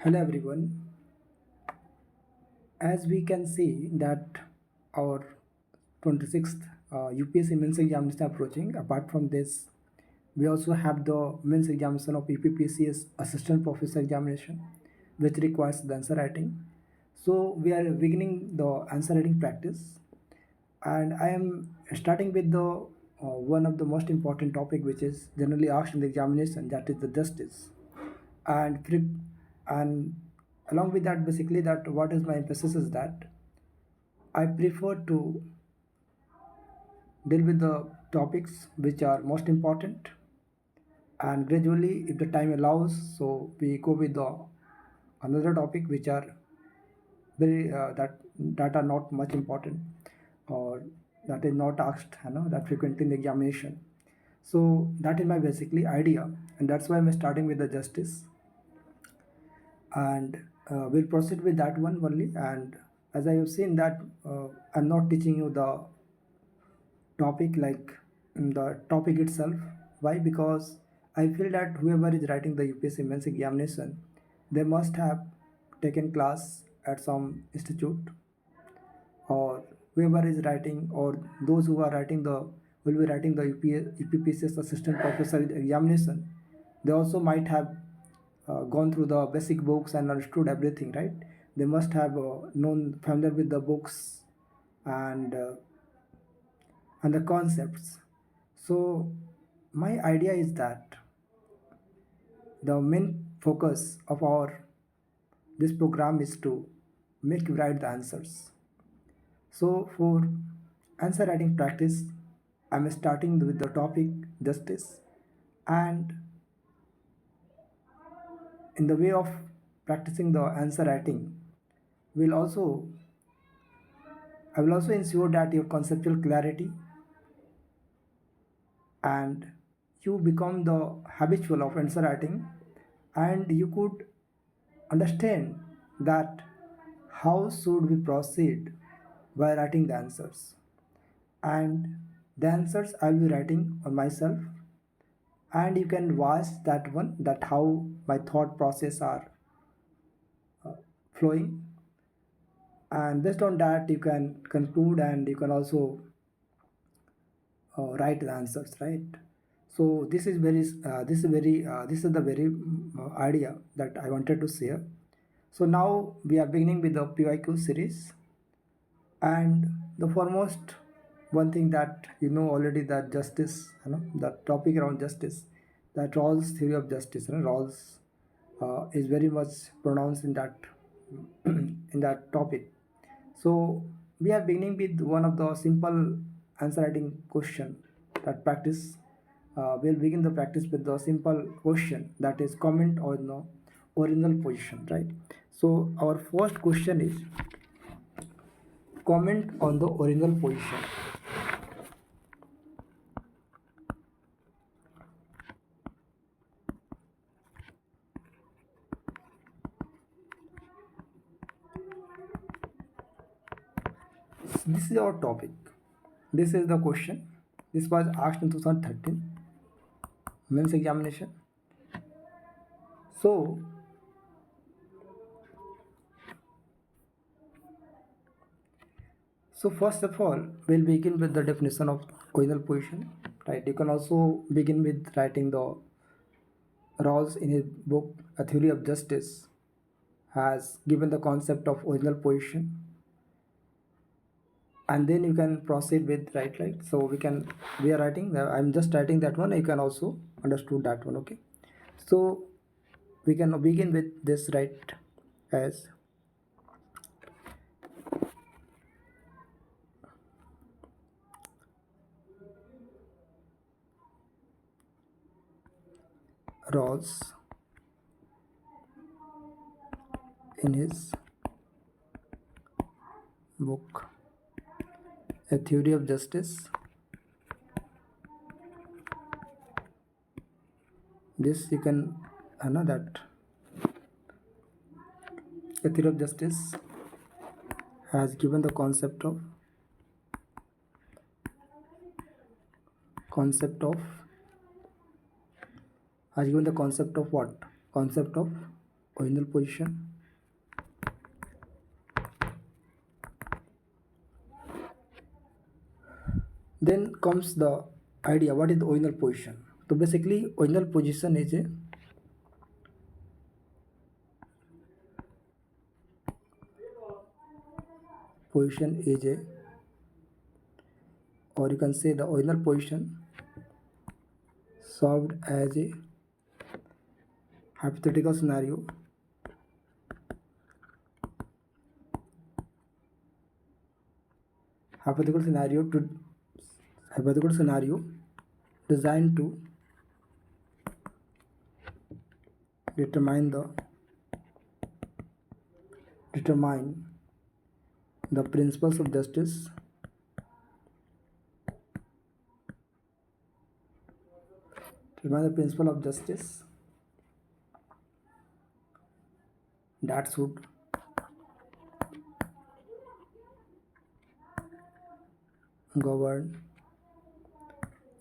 Hello everyone. As we can see that our 26th UPSC mains examination approaching. Apart from this, we also have the mains examination of UPPSC assistant professor examination, which requires the answer writing. So we are beginning the answer writing practice, and I am starting with the one of the most important topic which is generally asked in the examination, that is the justice. And along with that, basically, that what is my emphasis is that I prefer to deal with the topics which are most important, and gradually, if the time allows, so we go with the another topic which are very that are not much important, or that is not asked that frequently in the examination. So that is my basically idea, and that's why I'm starting with the justice, and we'll proceed with that one only. And as I have seen that I'm not teaching you the topic like the topic itself. Why? Because I feel that whoever is writing the UPSC mains examination, they must have taken class at some institute, or whoever is writing, or those who are writing the will be writing the UPPSC assistant professor examination. They also might have gone through the basic books and understood everything, right? They must have known familiar with the books and uh, and the concepts. So my idea is that the main focus of our this program is to make you write the answers. So for answer writing practice, I'm starting with the topic justice, and in the way of practicing the answer writing, will also I will also ensure that your conceptual clarity, and you become the habitual of answer writing, and you could understand that how should we proceed by writing the answers. And the answers I'll be writing on myself, and you can watch that one, that how my thought process are flowing, and based on that you can conclude, and you can also write the answers, right? So this is the very idea that I wanted to share. So now we are beginning with the PYQ series, and the foremost one thing that you know already, that justice, the topic around justice, that Rawls theory of justice, Rawls is very much pronounced in that in that topic. So we are beginning with one of the simple answer writing question that practice. We'll begin the practice with the simple question, that is comment on the original position, right? So our first question is comment on the original position. This is our topic. This is the question. This was asked in 2013 mains examination. So first of all, we'll begin with the definition of original position, right? You can also begin with writing the Rawls in his book A Theory of Justice has given the concept of original position, and then you can proceed with right. So we are writing I'm just writing that one. You can also understood that one, okay? So we can begin with this, right? As Rawls in his book A Theory of Justice, this you can know that A Theory of Justice has given the concept of has given the concept of what? Concept of original position. Then comes the idea, what is the original position? So basically original position is a or you can say the original position solved as a hypothetical scenario hypothetical scenario to hypothetical scenario designed to determine the principles of justice, that should govern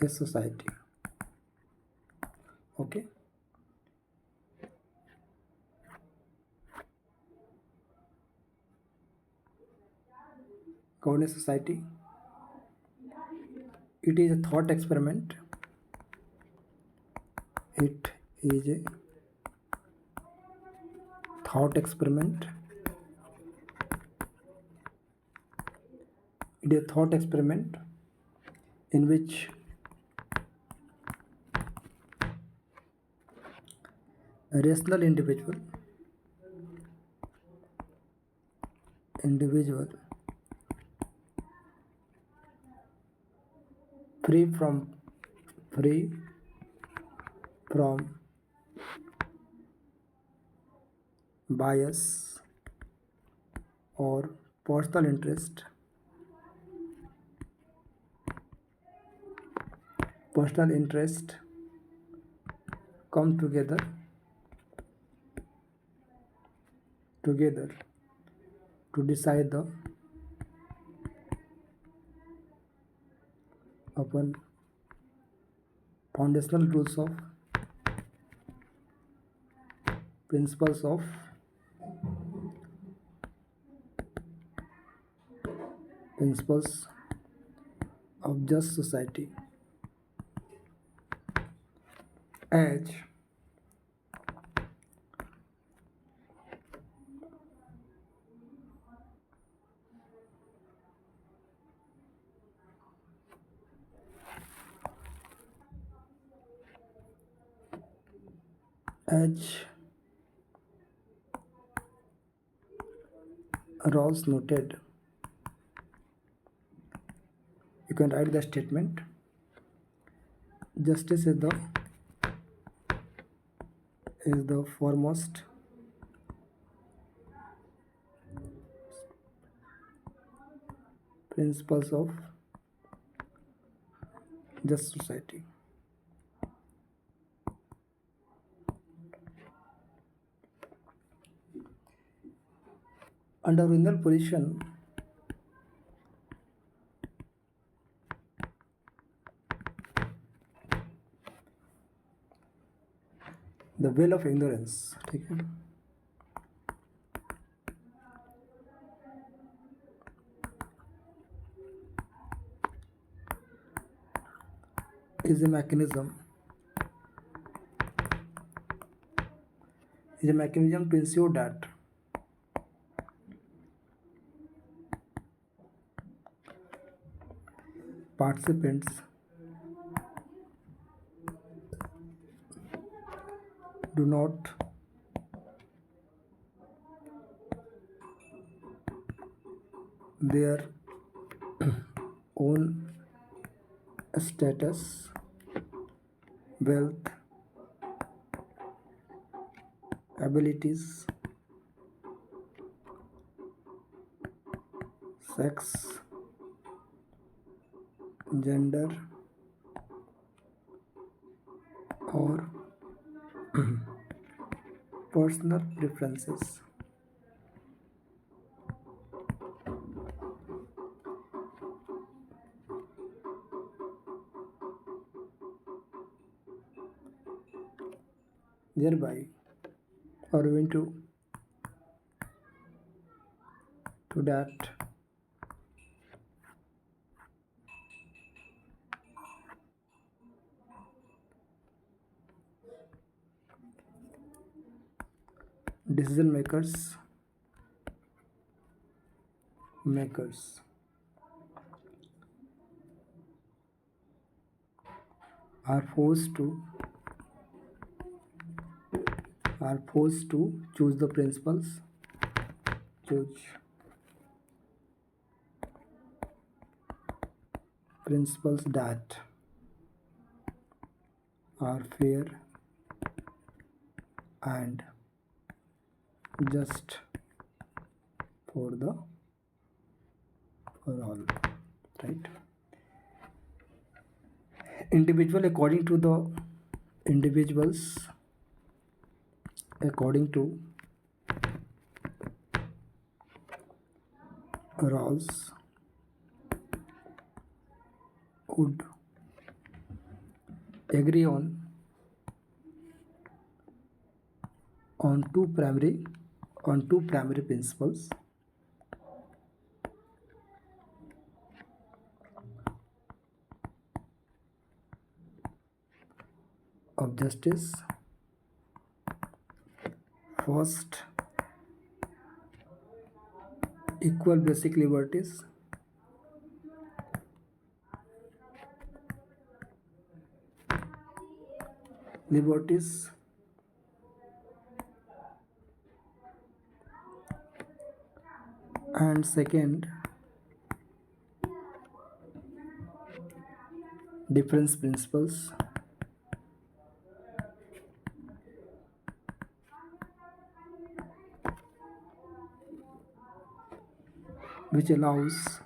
a society. Okay. Govern a society. It is a thought experiment. It is a thought experiment. It is a thought experiment in which a rational individual free from bias or personal interest come together to decide upon foundational rules of principles of just society. As Rawls noted, you can write the statement: justice is the foremost principles of just society. Under original position, the veil of ignorance, ठीक है, is a mechanism to ensure that participants do not their own status, wealth, abilities, sex, gender, or personal preferences. Thereby, are going to that decision makers are forced to choose the choose principles that are fair and just for all, right? Individuals according to Rawls would agree on two primary principles of justice. First, equal basic liberties, and second, difference principles, which allows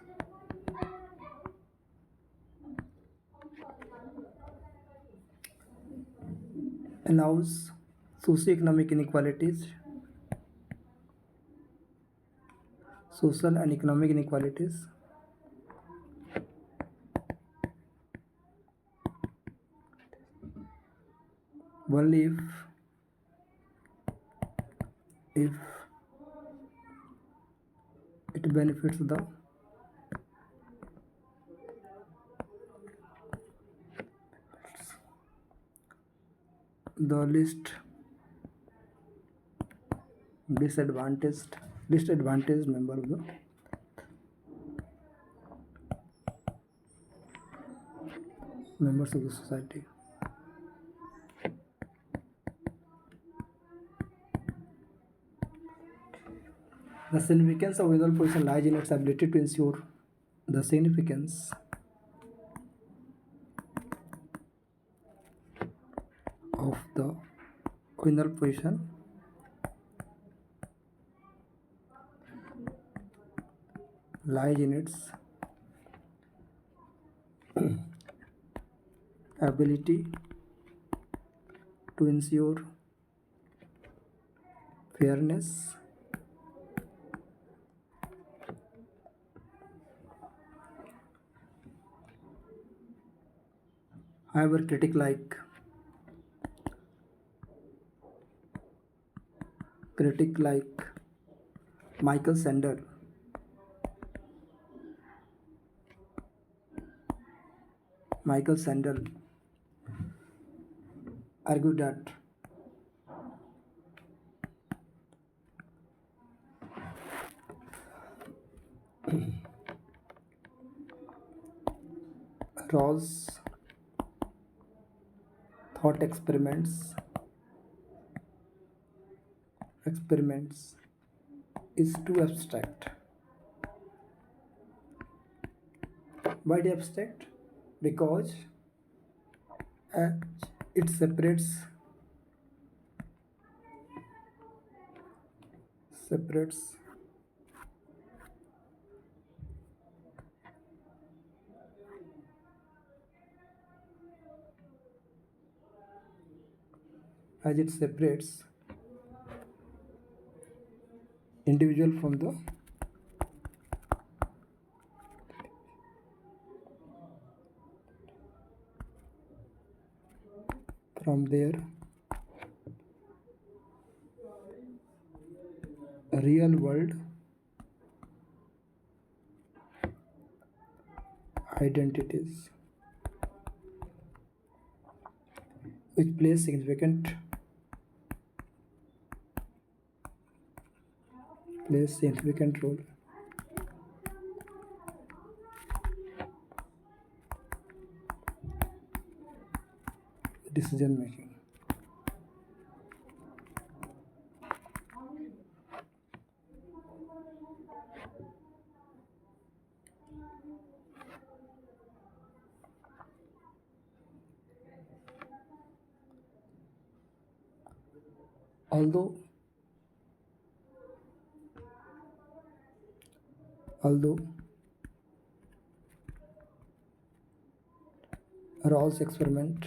socioeconomic inequalities, social and economic inequalities only if it benefits the least disadvantaged members of the society. The significance of equal position lies in its ability to ensure the significance of the equal position lies in its ability to ensure fairness, however critic like Michael Sandel argued that Rawls thought experiments is too abstract. Why the abstract? Because uh, it separates as it separates individual from their real world identities which plays significant role decision making. Although Rawls experiment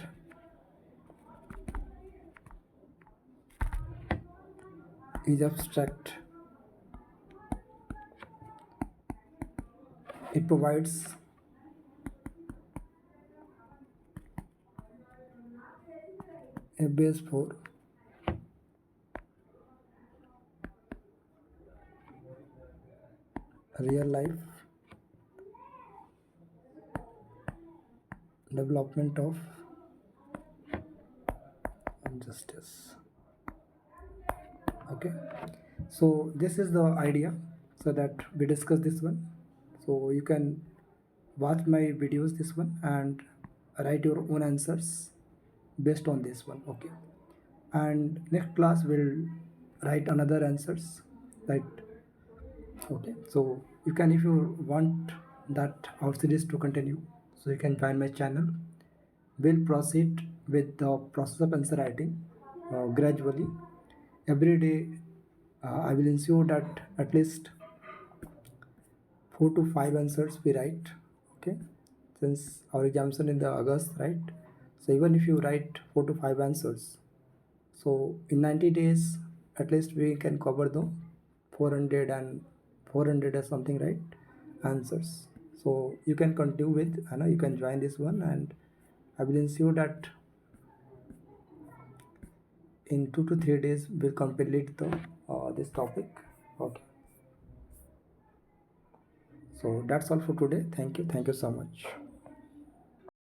is abstract, it provides a base for real life development of justice. Okay, so this is the idea, so that we discuss this one. So you can watch my videos this one and write your own answers based on this one. Okay, and next class will write another answers, right? Okay, so you can, if you want that our series to continue, so you can join my channel. We'll proceed with the process of answer writing gradually. Every day, I will ensure that at least 4 to 5 answers we write. Okay, since our examination in the August, right? So even if you write 4 to 5 answers, so in 90 days, at least we can cover the 400 and 400 or something, right? Answers. So you can continue with, you can join this one, and I will ensure that in 2 to 3 days we'll complete the this topic. Okay. So that's all for today. Thank you. Thank you so much.